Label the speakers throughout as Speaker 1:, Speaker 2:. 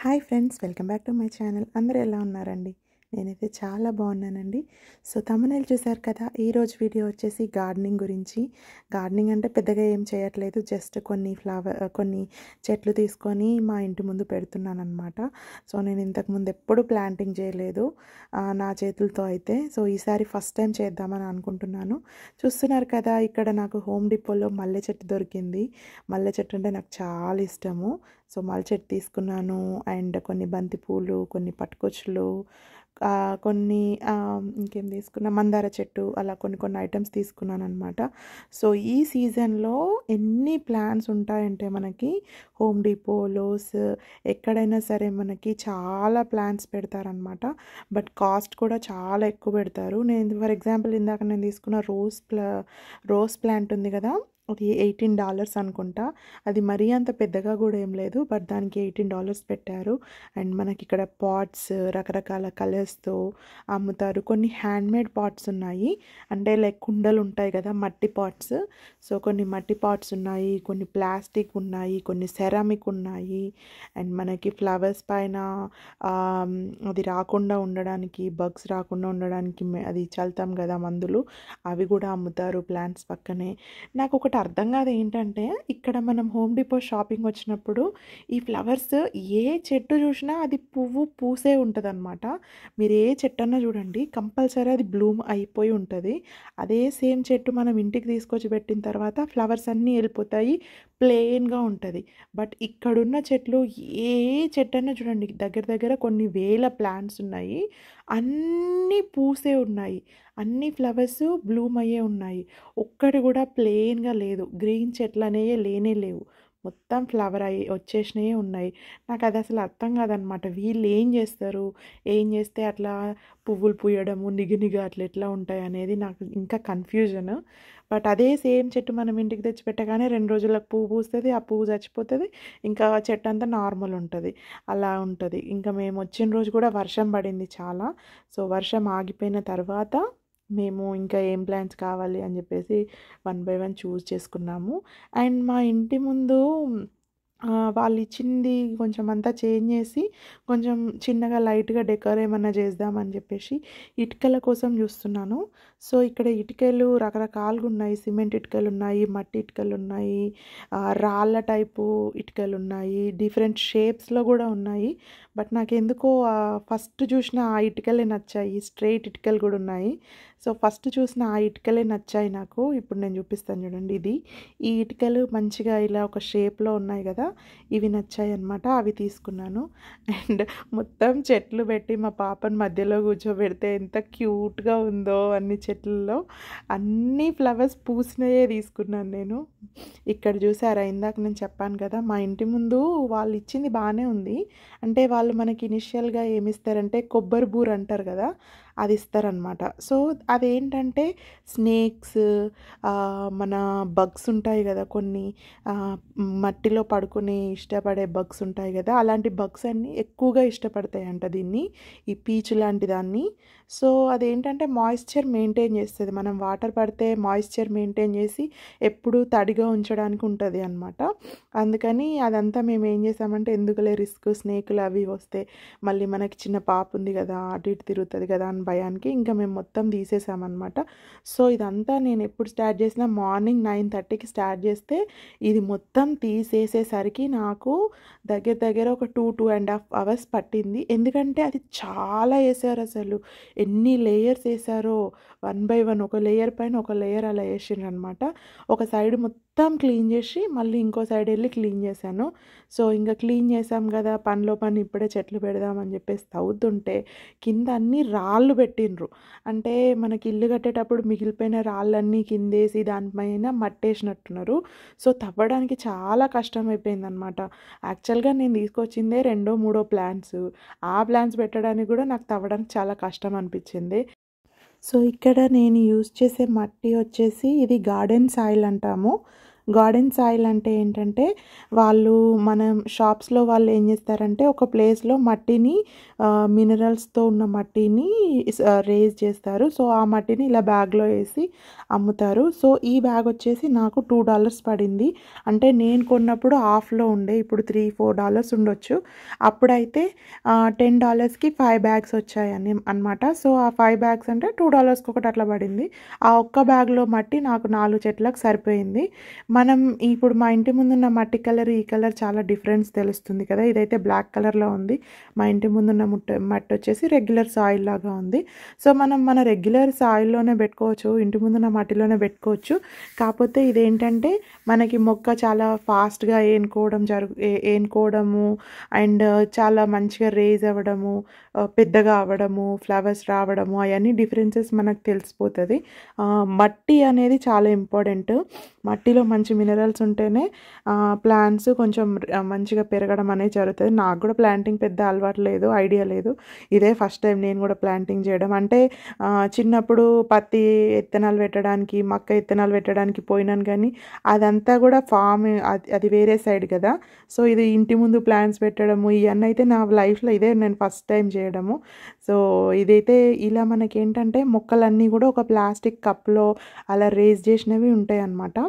Speaker 1: Hi friends, welcome back to my channel. అందరూ ఎలా ఉన్నారండి? నేనైతే చాలా బాగున్నానండి. సో థంబ్‌నెయిల్ చూసారు కదా, ఈరోజు వీడియో వచ్చేసి గార్డెనింగ్ గురించి. గార్డెనింగ్ అంటే పెద్దగా ఏం చేయట్లేదు, జస్ట్ కొన్ని చెట్లు తీసుకొని మా ఇంటి ముందు పెడుతున్నానమాట. సో నేను ఇంతకుముందు ఎప్పుడు ప్లాంటింగ్ చేయలేదు నా చేతులతో అయితే. సో ఈసారి ఫస్ట్ టైం చేద్దామని అనుకుంటున్నాను. చూస్తున్నారు కదా, ఇక్కడ నాకు హోమ్ డిపోలో మల్లె చెట్టు దొరికింది. మల్లె చెట్టు అంటే నాకు చాలా ఇష్టము. సో మల్లె చెట్టు తీసుకున్నాను, అండ్ కొన్ని బంతిపూలు, కొన్ని పట్టుకొచ్చులు, కొన్ని ఇంకేం తీసుకున్నా, మందార చెట్టు, అలా కొన్ని ఐటమ్స్ తీసుకున్నాను అనమాట. సో ఈ సీజన్లో ఎన్ని ప్లాంట్స్ ఉంటాయంటే మనకి హోమ్ డిపో, లోస్, ఎక్కడైనా సరే మనకి చాలా ప్లాంట్స్ పెడతారనమాట. బట్ కాస్ట్ కూడా చాలా ఎక్కువ పెడతారు. నేను ఫర్ ఎగ్జాంపుల్ ఇందాక నేను తీసుకున్న రోజ్ ప్లాంట్ ఉంది కదా, అది $18 అనుకుంటా. అది మరీ అంత పెద్దగా కూడా ఏం లేదు, బట్ దానికి $18 పెట్టారు. అండ్ మనకి ఇక్కడ పాట్స్ రకరకాల కలర్స్తో అమ్ముతారు. కొన్ని హ్యాండ్మేడ్ పాట్స్ ఉన్నాయి, అంటే లైక్ కుండలు ఉంటాయి కదా, మట్టి పాట్స్. సో కొన్ని మట్టి పాట్స్ ఉన్నాయి, కొన్ని ప్లాస్టిక్ ఉన్నాయి, కొన్ని సెరామిక్ ఉన్నాయి. అండ్ మనకి ఫ్లవర్స్ పైన అది రాకుండా ఉండడానికి, బగ్స్ రాకుండా ఉండడానికి అది చల్లుతాం కదా మందులు, అవి కూడా అమ్ముతారు ప్లాంట్స్ పక్కనే. నాకు ఒకటి అర్థం కాదు ఏంటంటే, ఇక్కడ మనం హోమ్ డిపో షాపింగ్ వచ్చినప్పుడు ఈ ఫ్లవర్స్ ఏ చెట్టు చూసినా అది పువ్వు పూసే ఉంటుంది అనమాట. మీరు ఏ చెట్టు అన్నా చూడండి, కంపల్సరీ అది బ్లూమ్ అయిపోయి ఉంటుంది. అదే సేమ్ చెట్టు మనం ఇంటికి తీసుకొచ్చి పెట్టిన తర్వాత ఫ్లవర్స్ అన్నీ వెళ్ళిపోతాయి, ప్లెయిన్గా ఉంటుంది. బట్ ఇక్కడున్న చెట్లు ఏ చెట్టు అన్నా చూడండి, దగ్గర దగ్గర కొన్ని వేల ప్లాంట్స్ ఉన్నాయి, అన్నీ పూసే ఉన్నాయి, అన్ని ఫ్లవర్స్ బ్లూమ్ అయ్యే ఉన్నాయి. ఒక్కటి కూడా ప్లెయిన్గా లేదు, గ్రీన్ చెట్లు అనేవి లేనే లేవు, మొత్తం ఫ్లవర్ అయ్యి వచ్చేసినవి ఉన్నాయి. నాకు అది అసలు అర్థం కాదనమాట. వీళ్ళు ఏం చేస్తారు, ఏం చేస్తే అట్లా పువ్వులు పూయడము, నిగనిగా అట్లా ఎట్లా ఉంటాయి అనేది నాకు ఇంకా కన్ఫ్యూజన్. బట్ అదే సేమ్ చెట్టు మనం ఇంటికి తెచ్చి పెట్టగానే 2 రోజులకు పువ్వు పూస్తుంది, ఆ పువ్వు చచ్చిపోతుంది, ఇంకా చెట్టు అంతా నార్మల్ ఉంటుంది, అలా ఉంటుంది. ఇంకా మేము వచ్చిన రోజు కూడా వర్షం పడింది చాలా. సో వర్షం ఆగిపోయిన తర్వాత మేము ఇంకా ఏం ప్లాంట్స్ కావాలి అని చెప్పేసి 1 బై 1 చూస్ చేసుకున్నాము. అండ్ మా ఇంటి ముందు వాళ్ళు ఇచ్చింది కొంచెం అంతా చేంజ్ చేసి, కొంచెం చిన్నగా లైట్గా డెకర్ ఏమన్నా చేద్దామని చెప్పేసి ఇటుకల కోసం చూస్తున్నాను. సో ఇక్కడ ఇటుకలు రకరకాలుగా ఉన్నాయి, సిమెంట్ ఇటుకలు ఉన్నాయి, మట్టి ఇటుకలు ఉన్నాయి, రాళ్ళ టైపు ఇటుకలు ఉన్నాయి, డిఫరెంట్ షేప్స్లో కూడా ఉన్నాయి. బట్ నాకు ఎందుకో ఫస్ట్ చూసిన ఆ ఇటుకలే నచ్చాయి, స్ట్రైట్ ఇటుకలు కూడా ఉన్నాయి. సో ఫస్ట్ చూసిన ఆ ఇటుకలే నచ్చాయి నాకు. ఇప్పుడు నేను చూపిస్తాను చూడండి, ఈ ఇటుకలు మంచిగా ఇలా ఒక షేప్లో ఉన్నాయి కదా, ఇవి నచ్చాయి అన్నమాట, అవి తీసుకున్నాను. అండ్ మొత్తం చెట్లు పెట్టి మా పాపను మధ్యలో కూర్చోబెడితే ఎంత క్యూట్గా ఉందో, అన్ని చెట్లలో అన్ని ఫ్లవర్స్ పూసినయే తీసుకున్నాను నేను. ఇక్కడ చూసారా, ఇందాక నేను చెప్పాను కదా, మా ఇంటి ముందు వాళ్ళు ఇచ్చింది బాగానే ఉంది. అంటే వాళ్ళు మనకి ఇనిషియల్గా ఏమి ఇస్తారంటే కొబ్బరి బూర అంటారు కదా, అది ఇస్తారనమాట. సో అదేంటంటే స్నేక్స్, మన బగ్స్ ఉంటాయి కదా కొన్ని, మట్టిలో పడుకుని ఇష్టపడే బగ్స్ ఉంటాయి కదా, అలాంటి బగ్స్ అన్నీ ఎక్కువగా ఇష్టపడతాయంట దీన్ని, ఈ పీచు లాంటి దాన్ని. సో అదేంటంటే మాయిశ్చర్ మెయింటైన్ చేస్తుంది, మనం వాటర్ పడితే మాయిశ్చర్ మెయింటైన్ చేసి ఎప్పుడూ తడిగా ఉంచడానికి ఉంటుంది అనమాట. అందుకని అదంతా మేము ఏం చేసామంటే, ఎందుకులే రిస్క్, స్నేకులు అవి వస్తే మళ్ళీ మనకి చిన్న పాప ఉంది కదా, అటు ఇటు తిరుగుతుంది కదా అని భయానికి ఇంకా మేము మొత్తం తీసేసామన్నమాట. సో ఇదంతా నేను ఎప్పుడు స్టార్ట్ చేసినా మార్నింగ్ 9:30కి స్టార్ట్ చేస్తే ఇది మొత్తం తీసేసేసరికి నాకు దగ్గర దగ్గర ఒక 2.5 అవర్స్ పట్టింది. ఎందుకంటే అది చాలా వేసారు, అసలు ఎన్ని లేయర్స్ వేసారో, 1 బై 1 ఒక లేయర్ పైన ఒక లేయర్ అలా వేసిండ్రు అనమాట. ఒక సైడ్ మొత్తం క్లీన్ చేసి మళ్ళీ ఇంకో సైడ్ వెళ్ళి క్లీన్ చేశాను. సో ఇంకా క్లీన్ చేసాం కదా, పనిలో పని ఇప్పుడే చెట్లు పెడదామని చెప్పేసి తవ్వుతుంటే కింద అన్నీ రాళ్ళు పెట్టిండ్రు. అంటే మనకి ఇల్లు కట్టేటప్పుడు మిగిలిపోయిన రాళ్ళన్నీ కిందేసి దానిపైన మట్టేసినట్టున్నారు. సో తవ్వడానికి చాలా కష్టం అయిపోయింది అనమాట. యాక్చువల్గా నేను తీసుకొచ్చిందే 2, 3 ప్లాంట్స్, ఆ ప్లాంట్స్ పెట్టడానికి కూడా నాకు తవ్వడానికి చాలా కష్టం అనిపించింది. సో ఇక్కడ నేను యూజ్ చేసే మట్టి వచ్చేసి ఇది గార్డెన్ సాయిల్ అంటాము. గార్డెన్ సాయిల్ అంటే ఏంటంటే వాళ్ళు మనం షాప్స్లో వాళ్ళు ఏం చేస్తారంటే ఒక ప్లేస్లో మట్టిని మినరల్స్తో ఉన్న మట్టిని రేజ్ చేస్తారు. సో ఆ మట్టిని ఇలా బ్యాగ్లో వేసి అమ్ముతారు. సో ఈ బ్యాగ్ వచ్చేసి నాకు $2 పడింది. అంటే నేను కొన్నప్పుడు ఆఫ్లో ఉండే, ఇప్పుడు $3-4 ఉండొచ్చు. అప్పుడైతే $10కి 5 బ్యాగ్స్ వచ్చాయని అనమాట. సో ఆ 5 బ్యాగ్స్ అంటే $2కి ఒకటి అట్లా పడింది. ఆ ఒక్క బ్యాగ్లో మట్టి నాకు 4 చెట్లకు సరిపోయింది. మనం ఇప్పుడు మా ఇంటి ముందున్న మట్టి కలర్ ఈ కలర్ చాలా డిఫరెన్స్ తెలుస్తుంది కదా. ఇదైతే బ్లాక్ కలర్లో ఉంది. మా ఇంటి ముందున్న మట్టి వచ్చేసి రెగ్యులర్ సాయిల్ లాగా ఉంది. సో మనం మన రెగ్యులర్ సాయిల్లోనే పెట్టుకోవచ్చు, ఇంటి ముందున్న మట్టిలోనే పెట్టుకోవచ్చు. కాకపోతే ఇదేంటంటే మనకి మొక్క చాలా ఫాస్ట్గా ఏనుకోవడము అండ్ చాలా మంచిగా రేజ్ అవ్వడము, పెద్దగా అవ్వడము, ఫ్లవర్స్ రావడము, అవన్నీ డిఫరెన్సెస్ మనకు తెలిసిపోతుంది. మట్టి అనేది చాలా ఇంపార్టెంట్. మట్టిలో మంచి మినరల్స్ ఉంటేనే ప్లాంట్స్ కొంచెం మంచిగా పెరగడం అనేది జరుగుతుంది. నాకు కూడా ప్లాంటింగ్ పెద్ద అలవాటు లేదు, ఐడియా లేదు. ఇదే ఫస్ట్ టైం నేను కూడా ప్లాంటింగ్ చేయడం. అంటే చిన్నప్పుడు పత్తి విత్తనాలు పెట్టడానికి, మక్క విత్తనాలు పెట్టడానికి పోయినాను, కానీ అదంతా కూడా ఫామ్, అది వేరే సైడ్ కదా. సో ఇది ఇంటి ముందు ప్లాంట్స్ పెట్టడము ఇవన్నీ అయితే నా లైఫ్లో ఇదే నేను ఫస్ట్ టైం చేయడము. సో ఇదైతే ఇలా మనకేంటంటే మొక్కలన్నీ కూడా ఒక ప్లాస్టిక్ కప్లో అలా రేజ్ చేసినవి ఉంటాయి అన్నమాట.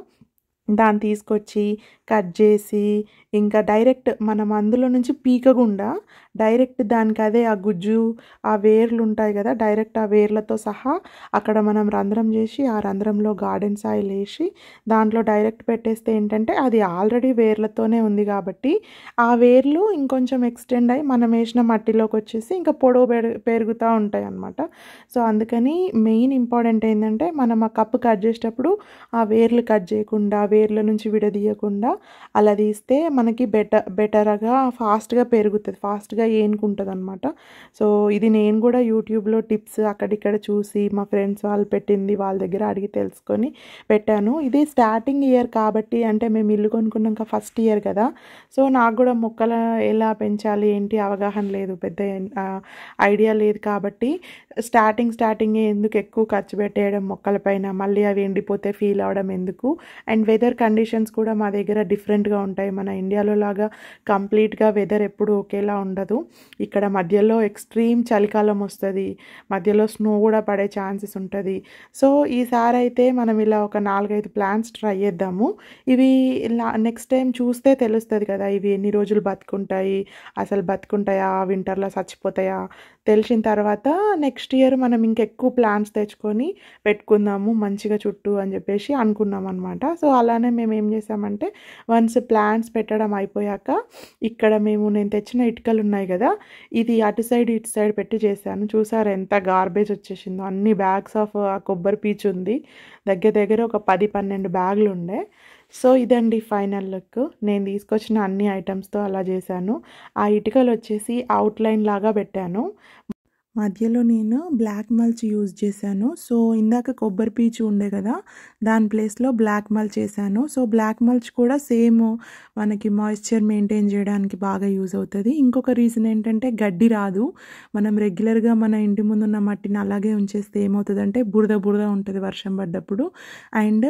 Speaker 1: దాన్ని తీసుకొచ్చి కట్ చేసి ఇంకా డైరెక్ట్ మనం అందులో నుంచి పీకకుండా డైరెక్ట్ దానికి అదే ఆ గుజ్జు, ఆ వేర్లు ఉంటాయి కదా, డైరెక్ట్ ఆ వేర్లతో సహా అక్కడ మనం రంధ్రం చేసి ఆ రంధ్రంలో గార్డెన్ సాయిల్ వేసి దాంట్లో డైరెక్ట్ పెట్టేస్తే ఏంటంటే అది ఆల్రెడీ వేర్లతోనే ఉంది కాబట్టి ఆ వేర్లు ఇంకొంచెం ఎక్స్టెండ్ అయ్యి మనం వేసిన మట్టిలోకి వచ్చేసి ఇంకా పొడవు పెరుగుతూ ఉంటాయి అన్నమాట. సో అందుకని మెయిన్ ఇంపార్టెంట్ ఏంటంటే మనం ఆ కప్పు కట్ చేసేటప్పుడు ఆ వేర్లు కట్ చేయకుండా, వేర్ల నుంచి విడదీయకుండా అలా తీస్తే మనకి బెటర్గా ఫాస్ట్గా పెరుగుతుంది, ఫాస్ట్గా ఏనుకుంటుంది అనమాట. సో ఇది నేను కూడా యూట్యూబ్లో టిప్స్ అక్కడిక్కడ చూసి మా ఫ్రెండ్స్ వాళ్ళు పెట్టింది వాళ్ళ దగ్గర అడిగి తెలుసుకొని పెట్టాను. ఇది స్టార్టింగ్ ఇయర్ కాబట్టి, అంటే మేము ఇల్లు కొనుక్కున్నాక ఫస్ట్ ఇయర్ కదా. సో నాకు కూడా మొక్కలు ఎలా పెంచాలి ఏంటి అవగాహన లేదు, పెద్ద ఐడియా లేదు. కాబట్టి స్టార్టింగ్ ఎందుకు ఎక్కువ ఖర్చు పెట్టేయడం మొక్కలపైన, మళ్ళీ అవి ఎండిపోతే ఫీల్ అవడం ఎందుకు. అండ్ వెదర్ కండిషన్స్ కూడా మా దగ్గర డిఫరెంట్గా ఉంటాయి. మన ఇండియాలో లాగా కంప్లీట్గా వెదర్ ఎప్పుడు ఒకేలా ఉండదు. ఇక్కడ మధ్యలో ఎక్స్ట్రీమ్ చలికాలం వస్తుంది, మధ్యలో స్నో కూడా పడే ఛాన్సెస్ ఉంటుంది. సో ఈసారి అయితే మనం ఇలా ఒక 4-5 ప్లాంట్స్ ట్రై చేద్దాము. ఇవి నెక్స్ట్ టైం చూస్తే తెలుస్తుంది కదా ఇవి ఎన్ని రోజులు బతుకుంటాయి, అసలు బతుకుంటాయా, వింటర్లో చచ్చిపోతాయా తెలిసిన తర్వాత నెక్స్ట్ ఇయర్ మనం ఇంకెక్కువ ప్లాంట్స్ తెచ్చుకొని పెట్టుకుందాము మంచిగా చుట్టూ అని చెప్పేసి అనుకున్నాం అనమాట. సో అలానే మేము ఏం చేసామంటే వన్స్ ప్లాంట్స్ పెట్టడం అయిపోయాక ఇక్కడ నేను తెచ్చిన ఇటుకలు ఉన్నాయి కదా, ఇది అటు సైడ్ ఇటు సైడ్ పెట్టి చేశాను. చూసారు ఎంత గార్బేజ్ వచ్చేసిందో, అన్ని బ్యాగ్స్ ఆఫ్ కొబ్బరి పీచు ఉంది, దగ్గర ఒక 10-12 బ్యాగులు ఉండే. సో ఇదండి ఫైనల్ లుక్. నేను తీసుకొచ్చిన అన్ని ఐటమ్స్తో అలా చేశాను. ఆ ఇటుకలు వచ్చేసి అవుట్లైన్ లాగా పెట్టాను. మధ్యలో నేను బ్లాక్ మల్చ్ యూజ్ చేశాను. సో ఇందాక కొబ్బరి పీచు ఉండే కదా, దాని ప్లేస్లో బ్లాక్ మల్చ్ చేశాను. సో బ్లాక్ మల్చ్ కూడా సేమ్ మనకి మాయిశ్చర్ మెయింటైన్ చేయడానికి బాగా యూజ్ అవుతుంది. ఇంకొక రీజన్ ఏంటంటే గడ్డి రాదు. మనం రెగ్యులర్గా మన ఇంటి ముందున్న మట్టిని అలాగే ఉంచేస్తే ఏమవుతుందంటే బురద ఉంటుంది వర్షం పడ్డప్పుడు. అండ్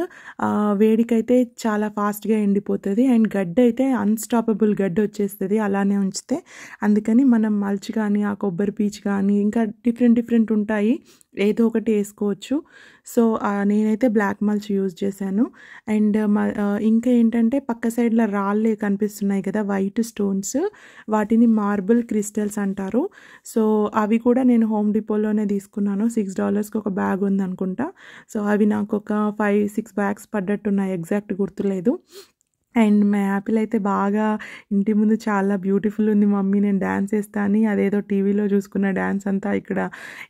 Speaker 1: వేడికైతే చాలా ఫాస్ట్గా ఎండిపోతుంది. అండ్ గడ్డి అయితే అన్స్టాపబుల్ గడ్డి వచ్చేస్తుంది అలానే ఉంచితే. అందుకని మనం మల్చ్ కానీ ఆ కొబ్బరి పీచు కానీ ఇంకా డిఫరెంట్ ఉంటాయి, ఏదో ఒకటి వేసుకోవచ్చు. సో నేనైతే బ్లాక్ మల్చ్ యూజ్ చేశాను. అండ్ ఇంకా ఏంటంటే పక్క సైడ్లో రాళ్ళే కనిపిస్తున్నాయి కదా, వైట్ స్టోన్స్, వాటిని మార్బుల్ క్రిస్టల్స్ అంటారు. సో అవి కూడా నేను హోమ్ డిపోలోనే తీసుకున్నాను. $6కి ఒక బ్యాగ్ ఉందనుకుంటా. సో అవి నాకు ఒక 5-6 బ్యాగ్స్ పడ్డట్టున్నాయి, ఎగ్జాక్ట్ గుర్తులేదు. అండ్ మా యాపిల్ అయితే బాగా ఇంటి ముందు చాలా బ్యూటిఫుల్ ఉంది మమ్మీ, నేను డ్యాన్స్ వేస్తా అని అదేదో టీవీలో చూసుకున్న డ్యాన్స్ అంతా ఇక్కడ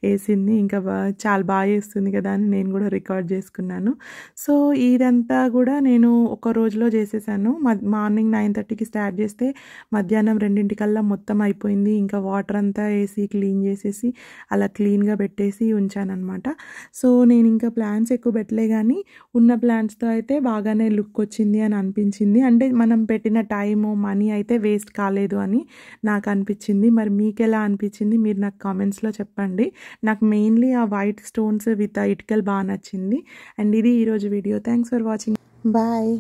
Speaker 1: వేసింది. ఇంకా చాలా బాగా వేస్తుంది కదా అని నేను కూడా రికార్డ్ చేసుకున్నాను. సో ఇదంతా కూడా నేను ఒక రోజులో చేసేసాను. మార్నింగ్ 9:30కి స్టార్ట్ చేస్తే మధ్యాహ్నం 2 మొత్తం అయిపోయింది. ఇంకా వాటర్ అంతా వేసి క్లీన్ చేసేసి అలా క్లీన్గా పెట్టేసి ఉంచానన్నమాట. సో నేను ఇంకా ప్లాంట్స్ ఎక్కువ పెట్టలే, కానీ ఉన్న ప్లాంట్స్తో అయితే బాగానే లుక్ వచ్చింది అని అనిపించింది. అంటే మనం పెట్టిన టైము మనీ అయితే వేస్ట్ కాలేదు అని నాకు అనిపించింది. మరి మీకు ఎలా అనిపించింది మీరు నాకు కామెంట్స్లో చెప్పండి. నాకు మెయిన్లీ ఆ వైట్ స్టోన్స్ విత్ ఇటుకలు బాగా నచ్చింది. అండ్ ఇది ఈరోజు వీడియో. Thanks for watching. బాయ్.